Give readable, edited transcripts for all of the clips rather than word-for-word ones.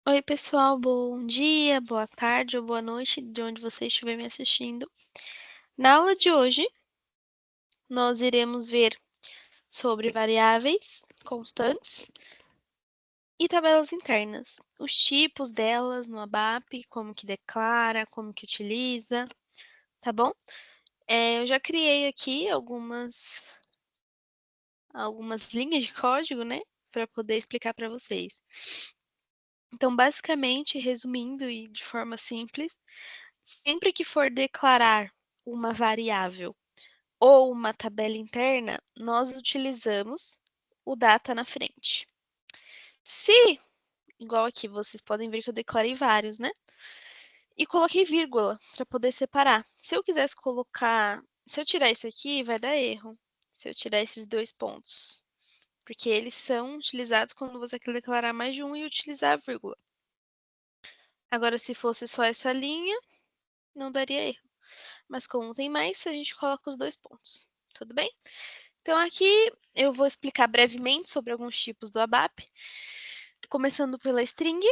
Oi, pessoal, bom dia, boa tarde ou boa noite, de onde você estiver me assistindo. Na aula de hoje, nós iremos ver sobre variáveis constantes e tabelas internas, os tipos delas no ABAP, como que declara, como que utiliza, tá bom? Eu já criei aqui algumas linhas de código, né, para poder explicar para vocês. Então, basicamente, resumindo e de forma simples, sempre que for declarar uma variável ou uma tabela interna, nós utilizamos o data na frente. Se, igual aqui, vocês podem ver que eu declarei vários, né? E coloquei vírgula para poder separar. Se eu quisesse colocar, se eu tirar isso aqui, vai dar erro. Se eu tirar esses dois pontos, porque eles são utilizados quando você quer declarar mais de um e utilizar a vírgula. Agora, se fosse só essa linha, não daria erro. Mas como tem mais, a gente coloca os dois pontos. Tudo bem? Então, aqui eu vou explicar brevemente sobre alguns tipos do ABAP. Começando pela string.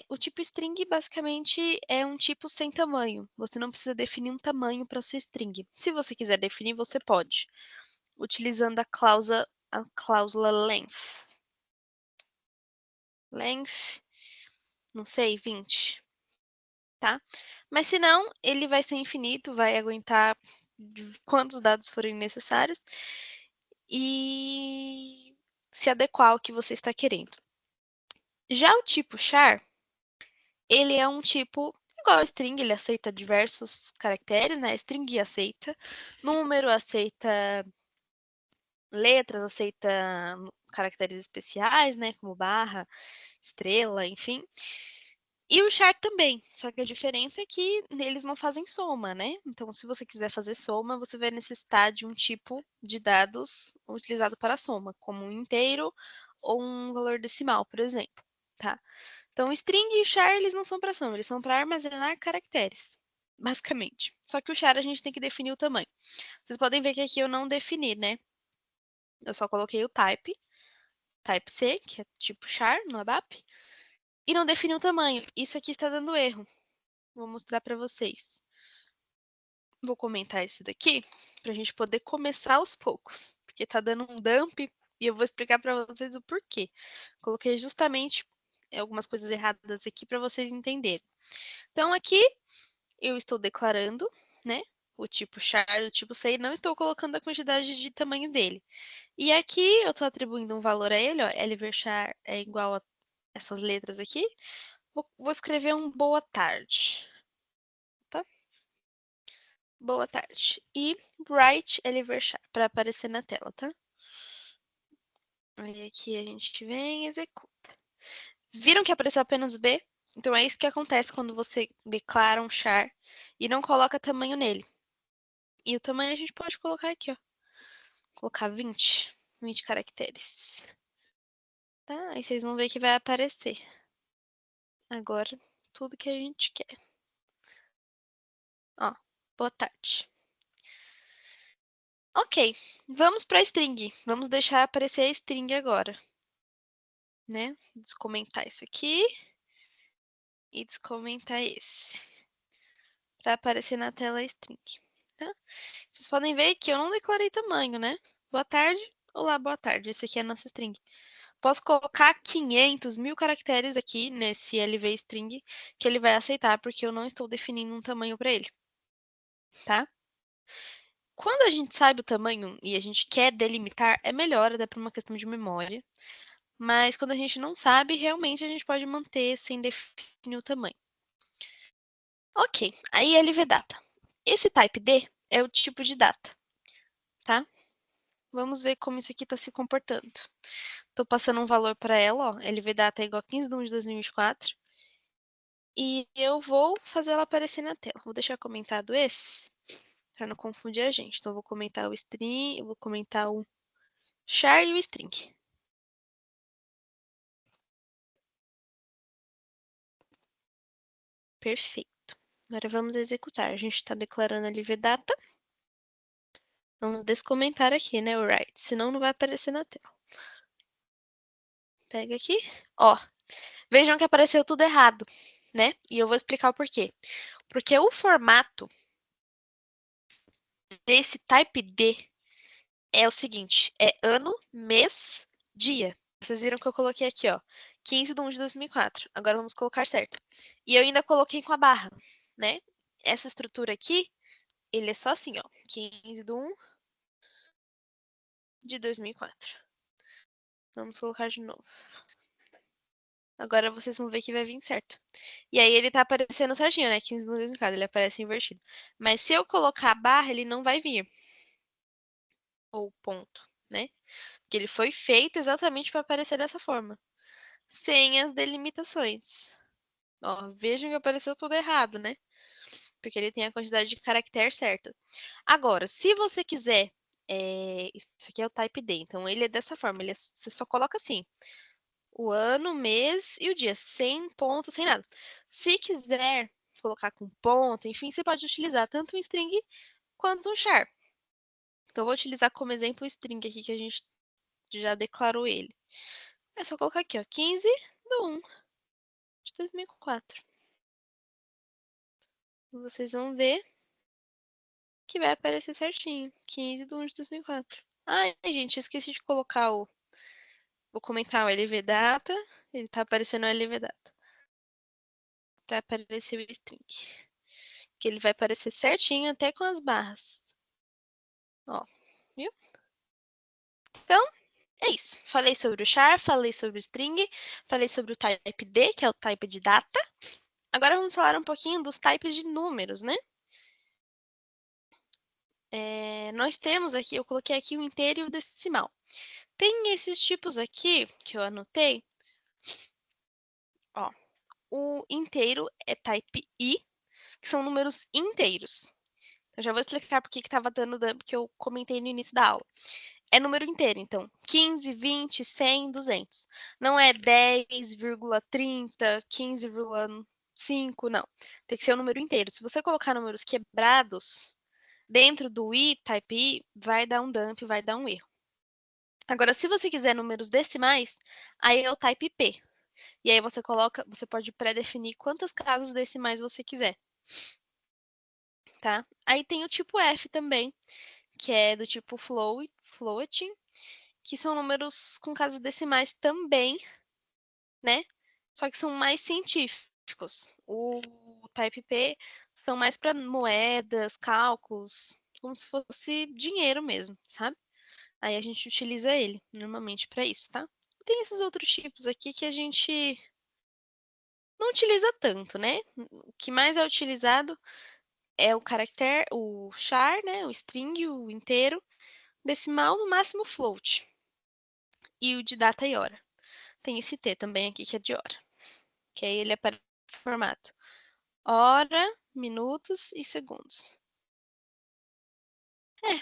O tipo string, basicamente, é um tipo sem tamanho. Você não precisa definir um tamanho para sua string. Se você quiser definir, você pode, utilizando a cláusula length. Length, não sei, 20. Tá? Mas se não, ele vai ser infinito, vai aguentar quantos dados forem necessários e se adequar ao que você está querendo. Já o tipo char, ele é um tipo igual ao string, ele aceita diversos caracteres, né? String aceita número, aceita letras, aceita caracteres especiais, né? Como barra, estrela, enfim. E o char também, só que a diferença é que eles não fazem soma, né? Então, se você quiser fazer soma, você vai necessitar de um tipo de dados utilizado para soma, como um inteiro ou um valor decimal, por exemplo, tá? Então, o string e o char, eles não são para soma, eles são para armazenar caracteres, basicamente. Só que o char a gente tem que definir o tamanho. Vocês podem ver que aqui eu não defini, né? Eu só coloquei o type C, que é tipo char no ABAP, e não defini o tamanho. Isso aqui está dando erro. Vou mostrar para vocês. Vou comentar isso daqui para a gente poder começar aos poucos, porque tá dando um dump e eu vou explicar para vocês o porquê. Coloquei justamente algumas coisas erradas aqui para vocês entenderem. Então, aqui eu estou declarando, né, o tipo char, o tipo say, não estou colocando a quantidade de tamanho dele. E aqui eu estou atribuindo um valor a ele, ó, lvarchar é igual a essas letras aqui. Vou escrever um boa tarde. Opa. Boa tarde. E write lvarchar, para aparecer na tela, tá? Aí aqui a gente vem e executa. Viram que apareceu apenas B? Então é isso que acontece quando você declara um char e não coloca tamanho nele. E o tamanho a gente pode colocar aqui, ó. Colocar 20 caracteres. Tá? Aí vocês vão ver que vai aparecer. Agora, tudo que a gente quer. Ó, boa tarde. Ok, vamos para a string. Vamos deixar aparecer a string agora. Né? Descomentar isso aqui. E descomentar esse. Para aparecer na tela a string. Tá? Vocês podem ver que eu não declarei tamanho, né? Boa tarde. Olá, boa tarde. Esse aqui é a nossa string. Posso colocar 500, 1000 caracteres aqui nesse LV string que ele vai aceitar, porque eu não estou definindo um tamanho para ele, tá? Quando a gente sabe o tamanho e a gente quer delimitar, é melhor, até por uma questão de memória. Mas quando a gente não sabe, realmente a gente pode manter sem definir o tamanho. Ok, aí LV data. Esse type D é o tipo de data, tá? Vamos ver como isso aqui está se comportando. Estou passando um valor para ela, ó, LV data é igual a 15 de 1 de 2024. E eu vou fazer ela aparecer na tela. Vou deixar comentado esse, para não confundir a gente. Então, eu vou comentar o string, eu vou comentar o char e o string. Perfeito. Agora vamos executar. A gente está declarando ali vdata. Vamos descomentar aqui, né, o write, senão não vai aparecer na tela. Pega aqui, ó. Vejam que apareceu tudo errado, né? E eu vou explicar o porquê. Porque o formato desse type D é o seguinte, é ano, mês, dia. Vocês viram que eu coloquei aqui, ó, 15/1/2004. Agora vamos colocar certo. E eu ainda coloquei com a barra, né? Essa estrutura aqui, ele é só assim, ó, 15/1/2004. Vamos colocar de novo. Agora vocês vão ver que vai vir certo. E aí ele tá aparecendo certinho, né? 15/1/2004, ele aparece invertido. Mas se eu colocar a barra, ele não vai vir. Ou ponto, né? Porque ele foi feito exatamente para aparecer dessa forma. Sem as delimitações. Ó, vejam que apareceu tudo errado, né? Porque ele tem a quantidade de caractere certa. Agora, se você quiser... isso aqui é o type D, então ele é dessa forma. Você só coloca assim. O ano, o mês e o dia. Sem ponto, sem nada. Se quiser colocar com ponto, enfim, você pode utilizar tanto um string quanto um char. Então, eu vou utilizar como exemplo o string aqui, que a gente já declarou ele. É só colocar aqui, ó, 15/1/2004. Vocês vão ver que vai aparecer certinho. 15/1/2004. Ai, gente, esqueci de colocar o... Vou comentar o LV Data. Ele tá aparecendo o LV Data. Para aparecer o string. Que ele vai aparecer certinho, até com as barras. Ó, viu? Então, é isso. Falei sobre o char, falei sobre o string, falei sobre o type D, que é o type de data. Agora vamos falar um pouquinho dos types de números, né? Nós temos aqui, eu coloquei aqui o inteiro e o decimal. Tem esses tipos aqui, que eu anotei. Ó, o inteiro é type I, que são números inteiros. Eu já vou explicar por que estava dando dump, que eu comentei no início da aula. É número inteiro, então, 15, 20, 100, 200. Não é 10,30, 15,5, não. Tem que ser o número inteiro. Se você colocar números quebrados dentro do I, type I, vai dar um dump, vai dar um erro. Agora, se você quiser números decimais, aí é o type P. E aí você pode pré-definir quantas casas decimais você quiser. Tá? Aí tem o tipo F também, que é do tipo floating, que são números com casas decimais também, né? Só que são mais científicos. O type P são mais para moedas, cálculos, como se fosse dinheiro mesmo, sabe? Aí a gente utiliza ele normalmente para isso, tá? Tem esses outros tipos aqui que a gente não utiliza tanto, né? O que mais é utilizado é o caractere, o char, né? O string, o inteiro, decimal, no máximo float. E o de data e hora. Tem esse T também aqui, que é de hora. Que aí ele aparece no formato hora, minutos e segundos.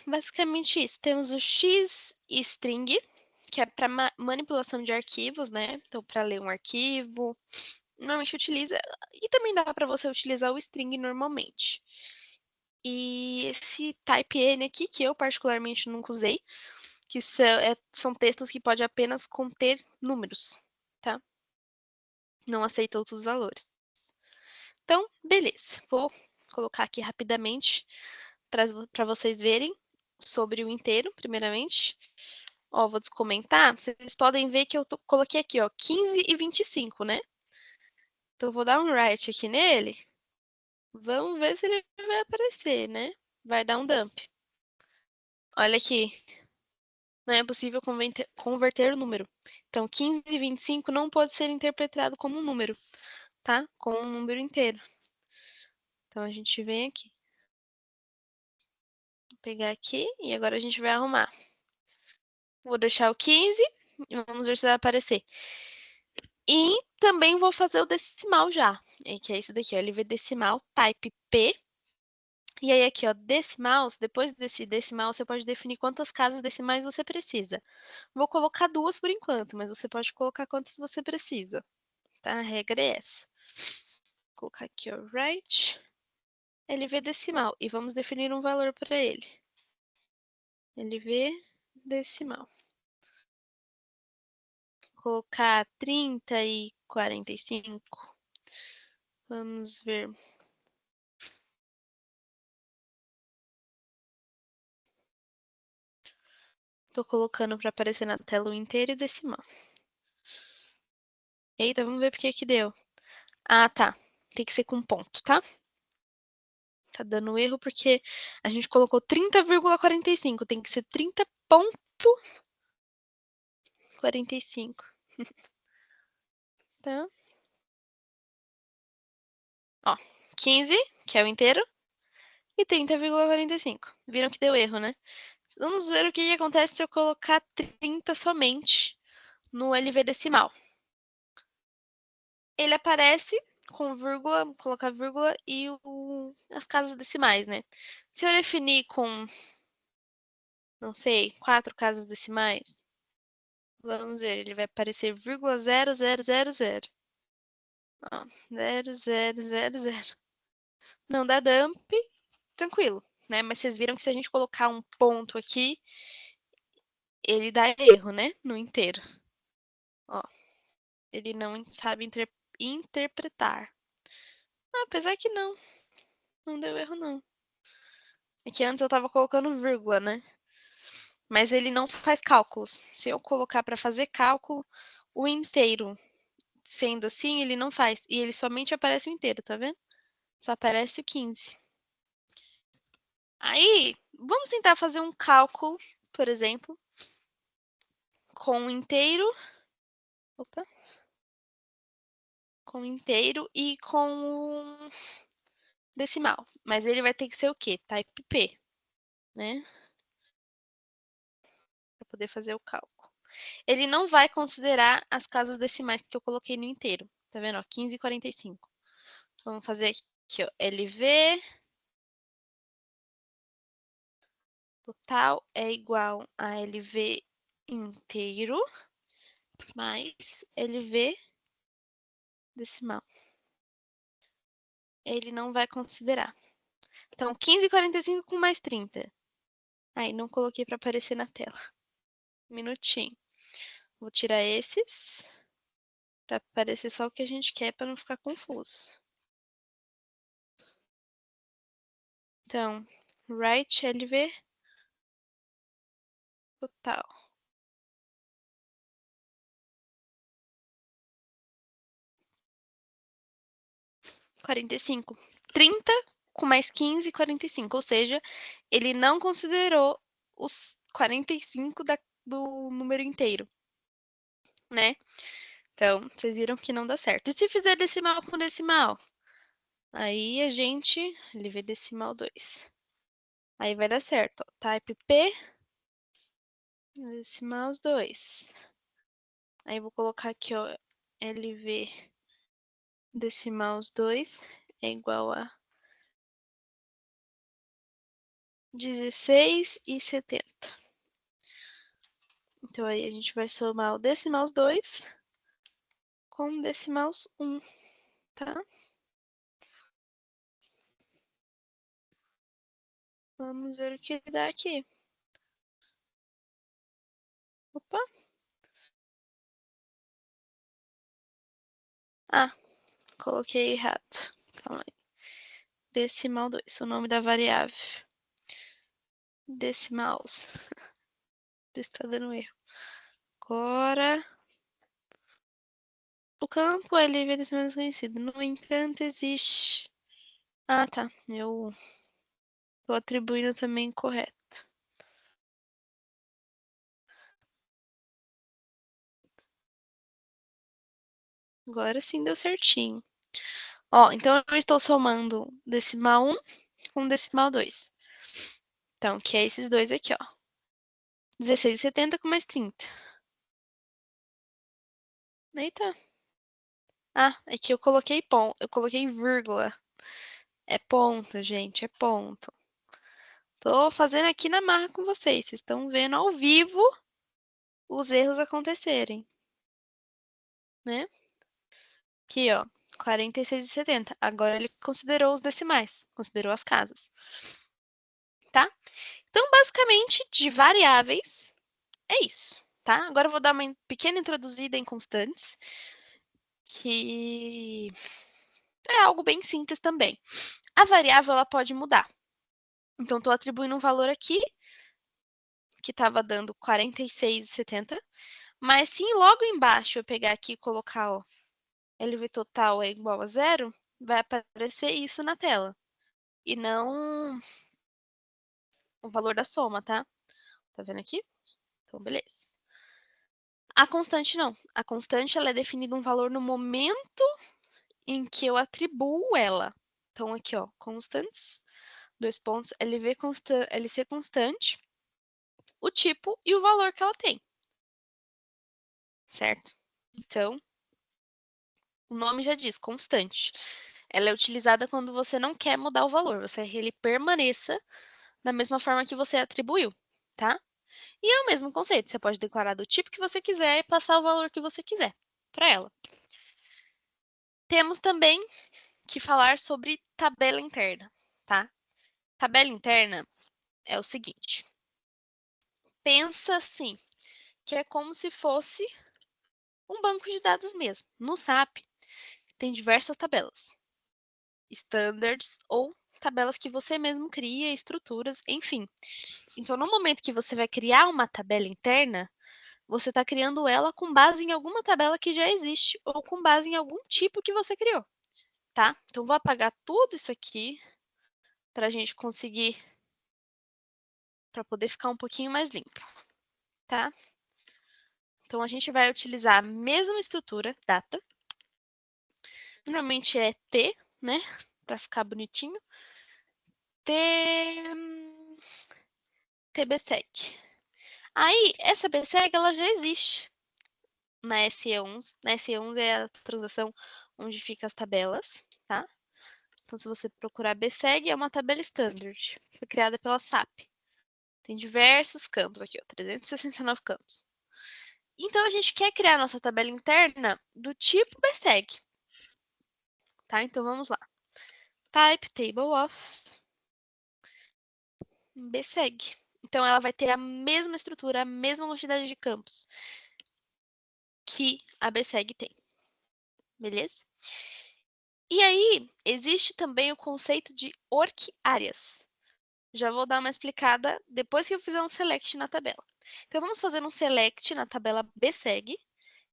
Basicamente isso. Temos o X string, que é para manipulação de arquivos, né? Então, para ler um arquivo, normalmente utiliza, e também dá para você utilizar o string normalmente. E esse type N aqui, que eu particularmente nunca usei, que são textos que podem apenas conter números, tá? Não aceita outros valores. Então, beleza. Vou colocar aqui rapidamente para vocês verem sobre o inteiro, primeiramente. Ó, vou descomentar. Vocês podem ver que eu coloquei aqui, ó, 15 e 25, né? Então, eu vou dar um write aqui nele. Vamos ver se ele vai aparecer, né? Vai dar um dump. Olha aqui. Não é possível converter o número. Então, 15 e 25 não pode ser interpretado como um número, tá? Como um número inteiro. Então, a gente vem aqui. Vou pegar aqui e agora a gente vai arrumar. Vou deixar o 15 e vamos ver se vai aparecer. E também vou fazer o decimal já, que é esse daqui, ó, LV decimal, type P. E aí aqui, ó, decimals, depois desse decimal, você pode definir quantas casas decimais você precisa. Vou colocar 2 por enquanto, mas você pode colocar quantas você precisa, tá? A regra é essa. Vou colocar aqui, ó, write, LV decimal, e vamos definir um valor para ele. LV decimal. Vou colocar 34 45. Vamos ver. Tô colocando para aparecer na tela o inteiro e decimal. Eita, vamos ver por que deu. Ah, tá. Tem que ser com ponto, tá? Tá dando erro porque a gente colocou 30,45. Tem que ser 30,45. Tá? Ó, 15, que é o inteiro, e 30,45. Viram que deu erro, né? Vamos ver o que acontece se eu colocar 30 somente no LV decimal. Ele aparece com vírgula, colocar vírgula e as casas decimais, né? Se eu definir com, não sei, 4 casas decimais, vamos ver, ele vai aparecer vírgula 0,000. Ó, 0,000. Não dá dump, tranquilo, né? Mas vocês viram que se a gente colocar um ponto aqui, ele dá erro, né? No inteiro. Ó, ele não sabe interpretar. Apesar que não deu erro não. É que antes eu tava colocando vírgula, né? Mas ele não faz cálculos. Se eu colocar para fazer cálculo, o inteiro, sendo assim, ele não faz. E ele somente aparece o inteiro, tá vendo? Só aparece o 15. Aí, vamos tentar fazer um cálculo, por exemplo, com o inteiro. Opa. Com o inteiro e com o decimal. Mas ele vai ter que ser o quê? Type P, né? Para poder fazer o cálculo. Ele não vai considerar as casas decimais que eu coloquei no inteiro. Tá vendo? Ó, 15 e 45. Vamos fazer aqui, ó. LV total é igual a LV inteiro mais LV decimal. Ele não vai considerar. Então, 15 e 45 com mais 30. Aí, não coloquei para aparecer na tela. Um minutinho. Vou tirar esses para aparecer só o que a gente quer para não ficar confuso. Então, write LV total. 45. 30 com mais 15, 45. Ou seja, ele não considerou os 45 do número inteiro, né? Então, vocês viram que não dá certo. E se fizer decimal com decimal? Aí a gente LV decimal 2. Aí vai dar certo. Ó. Type P decimal 2. Aí vou colocar aqui, ó, LV decimal 2 é igual a 16,70. Então, aí a gente vai somar o decimals 2 com decimals 1, tá? Vamos ver o que dá aqui. Opa. Ah, coloquei errado. Calma aí. Decimal 2, o nome da variável. Decimals. Está dando erro. Agora, o campo é livre decimal desconhecido. No entanto, existe... Ah, tá. Eu tô atribuindo também correto. Agora sim deu certinho. Ó, então eu estou somando decimal 1 com decimal 2. Então, que é esses dois aqui, ó. 16,70 com mais 30. Eita. Ah, aqui eu coloquei ponto. Eu coloquei vírgula. É ponto, gente, é ponto. Tô fazendo aqui na marra com vocês. Vocês estão vendo ao vivo os erros acontecerem, né? Aqui, ó, 46,70. Agora ele considerou os decimais, considerou as casas, tá? Então, basicamente, de variáveis, é isso, tá? Agora eu vou dar uma pequena introduzida em constantes. que é algo bem simples também. A variável ela pode mudar. Então, estou atribuindo um valor aqui, que estava dando 46,70. Mas se logo embaixo eu pegar aqui e colocar, ó, LV total é igual a 0, vai aparecer isso na tela. E não o valor da soma, tá? Tá vendo aqui? Então, beleza. A constante não. A constante ela é definida um valor no momento em que eu atribuo ela. Então, aqui, ó, constants, dois pontos, LC constante, o tipo e o valor que ela tem. Certo? Então, o nome já diz, constante. Ela é utilizada quando você não quer mudar o valor, você quer que ele permaneça da mesma forma que você atribuiu, tá? E é o mesmo conceito, você pode declarar do tipo que você quiser e passar o valor que você quiser para ela. Temos também que falar sobre tabela interna, tá? Tabela interna é o seguinte. Pensa assim, que é como se fosse um banco de dados mesmo. No SAP, tem diversas tabelas. Standards ou tabelas que você mesmo cria, estruturas, enfim. Então, no momento que você vai criar uma tabela interna, você está criando ela com base em alguma tabela que já existe ou com base em algum tipo que você criou, tá? Então, vou apagar tudo isso aqui para a gente conseguir, para poder ficar um pouquinho mais limpo, tá? Então, a gente vai utilizar a mesma estrutura, data. Normalmente é T, né? Para ficar bonitinho. TBSEG. Aí, essa BSEG, ela já existe na SE11. Na SE11 é a transação onde ficam as tabelas, tá? Então, se você procurar BSEG, é uma tabela standard. Foi criada pela SAP. Tem diversos campos aqui, ó, 369 campos. Então, a gente quer criar nossa tabela interna do tipo BSEG. Tá? Então, vamos lá. Type table of BSEG. Então, ela vai ter a mesma estrutura, a mesma quantidade de campos que a BSEG tem. Beleza? E aí, existe também o conceito de orc áreas. Já vou dar uma explicada depois que eu fizer um select na tabela. Então, vamos fazer um select na tabela BSEG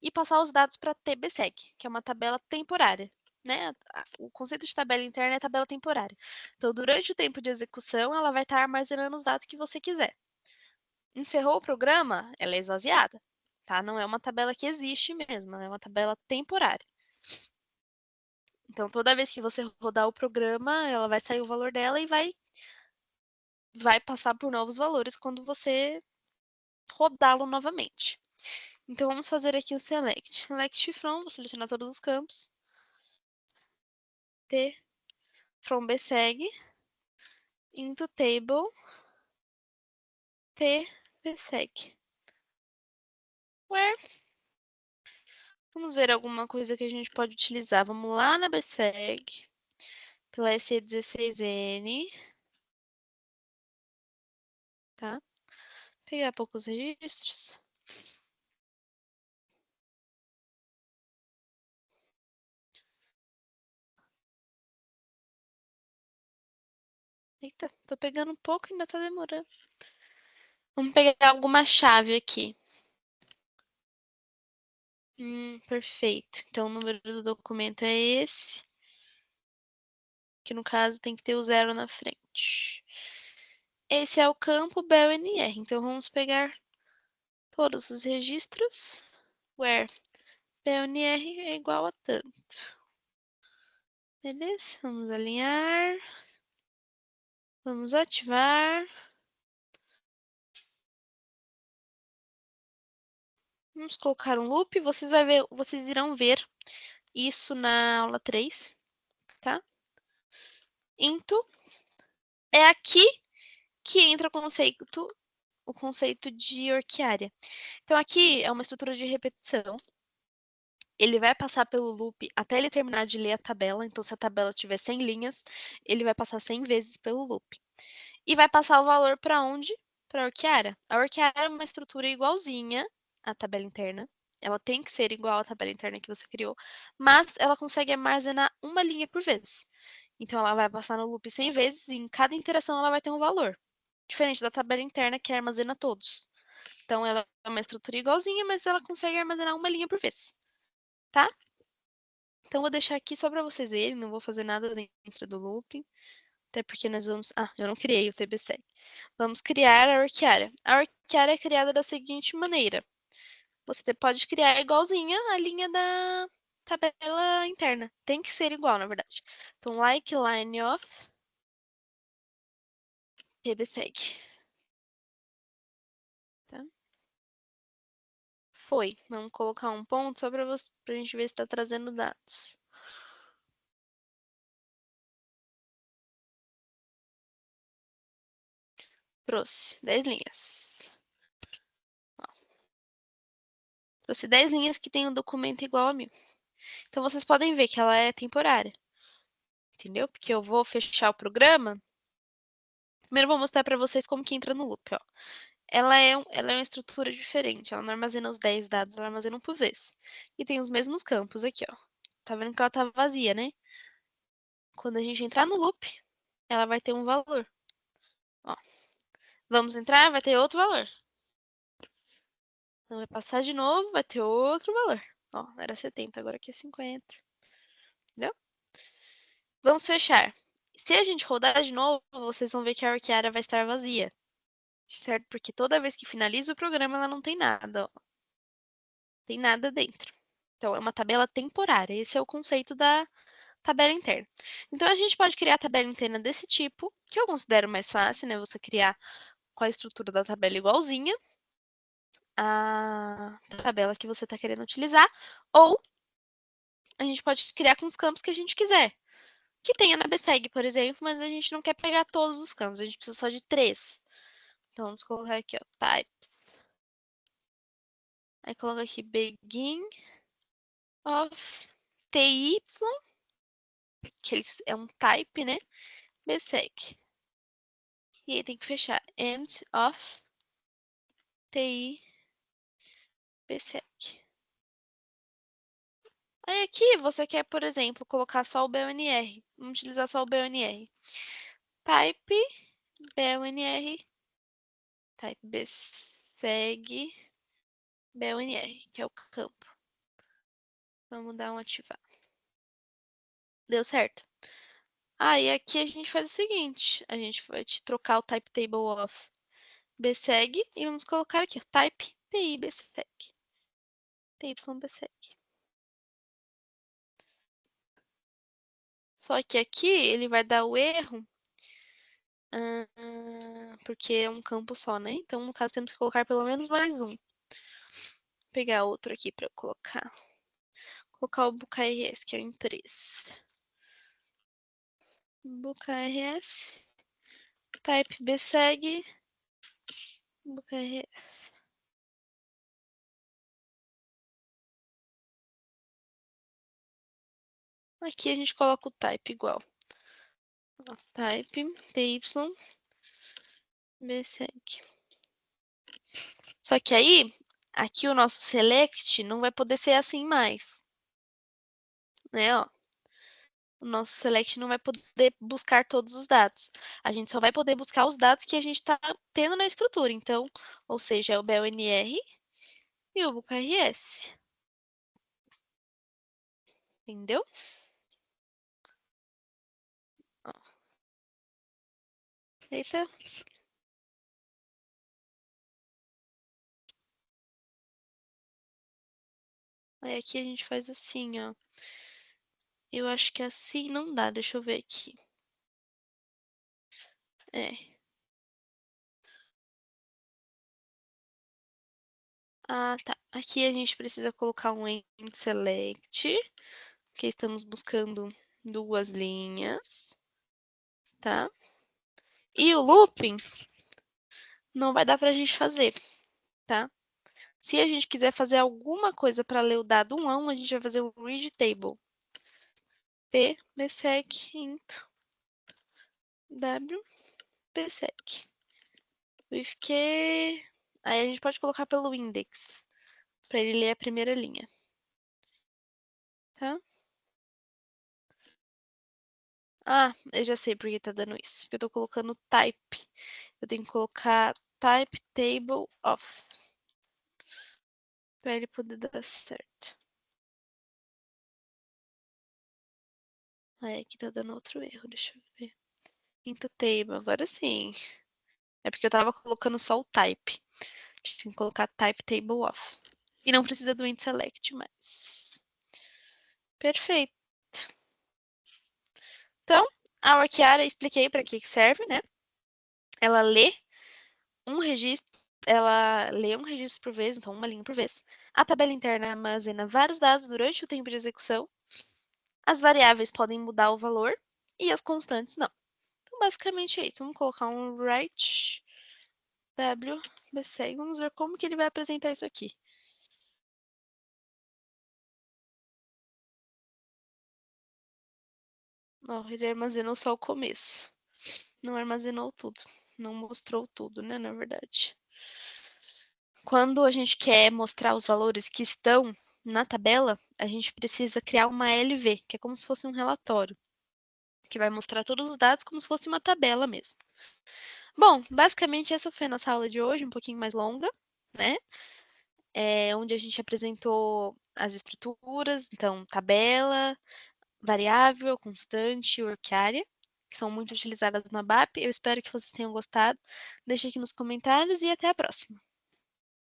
e passar os dados para TBSEG, que é uma tabela temporária. Né? O conceito de tabela interna é tabela temporária. Então, durante o tempo de execução, ela vai estar armazenando os dados que você quiser. Encerrou o programa, ela é esvaziada. Tá? Não é uma tabela que existe mesmo, é uma tabela temporária. Então, toda vez que você rodar o programa, ela vai sair o valor dela e vai passar por novos valores quando você rodá-lo novamente. Então, vamos fazer aqui o select. Select from, vou selecionar todos os campos. T from BSEG into table T BSEG. Where? Vamos ver alguma coisa que a gente pode utilizar. Vamos lá na BSEG, pela SE16N. Tá? Pegar poucos registros. Eita, tô pegando um pouco e ainda tá demorando. Vamos pegar alguma chave aqui. Perfeito. Então, o número do documento é esse. Que no caso tem que ter o 0 na frente. Esse é o campo BEL-NR. Então, vamos pegar todos os registros. Where BEL-NR é igual a tanto. Beleza? Vamos alinhar. Vamos ativar. Vamos colocar um loop. Vocês irão ver isso na aula 3, tá? Into é aqui que entra o conceito de orquiária. Então, aqui é uma estrutura de repetição. Ele vai passar pelo loop até ele terminar de ler a tabela. Então, se a tabela tiver 100 linhas, ele vai passar 100 vezes pelo loop. E vai passar o valor para onde? Para a orquiária. A orquiária é uma estrutura igualzinha à tabela interna, ela tem que ser igual à tabela interna que você criou, mas ela consegue armazenar uma linha por vez. Então, ela vai passar no loop 100 vezes e em cada interação ela vai ter um valor. Diferente da tabela interna que armazena todos. Então, ela é uma estrutura igualzinha, mas ela consegue armazenar uma linha por vez. Tá? Então, vou deixar aqui só para vocês verem, não vou fazer nada dentro do looping. Até porque nós vamos... Ah, eu não criei o TBSEG. Vamos criar a Orquiária. A Orquiária é criada da seguinte maneira. Você pode criar igualzinha a linha da tabela interna. Tem que ser igual, na verdade. Então, like line of TBSEG. Tá? Foi. Vamos colocar um ponto só para a gente ver se está trazendo dados. Trouxe 10 linhas. Trouxe 10 linhas que tem um documento igual a mim. Então, vocês podem ver que ela é temporária. Entendeu? Porque eu vou fechar o programa. Primeiro, eu vou mostrar para vocês como que entra no loop. Ó. Ela é uma estrutura diferente. Ela não armazena os 10 dados, ela armazena um por vez. E tem os mesmos campos aqui, ó. Tá vendo que ela tá vazia, né? Quando a gente entrar no loop, ela vai ter um valor. Ó. Vamos entrar, vai ter outro valor. Então, vai passar de novo, vai ter outro valor. Ó, era 70, agora aqui é 50. Entendeu? Vamos fechar. Se a gente rodar de novo, vocês vão ver que a Orquiária vai estar vazia. Certo? Porque toda vez que finaliza o programa, ela não tem nada, ó. Tem nada dentro. Então, é uma tabela temporária. Esse é o conceito da tabela interna. Então, a gente pode criar a tabela interna desse tipo, que eu considero mais fácil, né? Você criar com a estrutura da tabela igualzinha à tabela que você está querendo utilizar, ou a gente pode criar com os campos que a gente quiser. Que tenha na BSEG, por exemplo, mas a gente não quer pegar todos os campos, a gente precisa só de 3. Então, vamos colocar aqui, ó, type. Aí coloca aqui begin of TY, que é um type, né? BSEG. E aí tem que fechar end of TI BSEG. Aí aqui você quer, por exemplo, colocar só o BUNR. Vamos utilizar só o BUNR. Type BUNR, type BSEG BUNR, que é o campo. Vamos dar um ativar. Deu certo? Aí aqui a gente faz o seguinte, a gente vai trocar o type table of BSEG e vamos colocar aqui, type TI BSEG. TY BSEG. Só que aqui ele vai dar o erro, porque é um campo só, né? Então, no caso, temos que colocar pelo menos mais um. Vou pegar outro aqui para colocar. Colocar o BucaRS, que é o em 3. BucaRS, type BSEG, BucaRS. Aqui a gente coloca o type igual. Type TY BSEG. Só que aí, aqui o nosso select não vai poder ser assim mais. Né, ó. O nosso select não vai poder buscar todos os dados. A gente só vai poder buscar os dados que a gente está tendo na estrutura. Então, ou seja, é o BUNR e o BucaRS. Entendeu? Ó. Eita. Aí aqui a gente faz assim, ó. Eu acho que assim não dá. Deixa eu ver aqui. É. Ah, tá. Aqui a gente precisa colocar um end select, porque estamos buscando duas linhas, tá? E o looping não vai dar pra gente fazer, tá? Se a gente quiser fazer alguma coisa para ler o dado 1 a 1, a gente vai fazer o read table. P, bsec, int, w, bsec. With que... Aí a gente pode colocar pelo index. para ele ler a primeira linha. Tá? Ah, eu já sei por que tá dando isso. Porque eu tô colocando type. Eu tenho que colocar type table of. Pra ele poder dar certo. Aí aqui tá dando outro erro, deixa eu ver. Into table, agora sim. É porque eu tava colocando só o type. Tinha que colocar type table of. E não precisa do int select mais. Perfeito. Então, a Orquiara expliquei para que serve, né? Ela lê um registro, por vez, então uma linha por vez. A tabela interna armazena vários dados durante o tempo de execução. As variáveis podem mudar o valor e as constantes não. Então, basicamente é isso. Vamos colocar um write wbc. Vamos ver como que ele vai apresentar isso aqui. Ó, ele armazenou só o começo. Não armazenou tudo. Não mostrou tudo, né, na verdade. Quando a gente quer mostrar os valores que estão na tabela, a gente precisa criar uma LV, que é como se fosse um relatório, que vai mostrar todos os dados como se fosse uma tabela mesmo. Bom, basicamente essa foi a nossa aula de hoje, um pouquinho mais longa, né? Onde a gente apresentou as estruturas, então tabela, variável, constante, orquiária, que são muito utilizadas no ABAP. Eu espero que vocês tenham gostado. Deixe aqui nos comentários e até a próxima.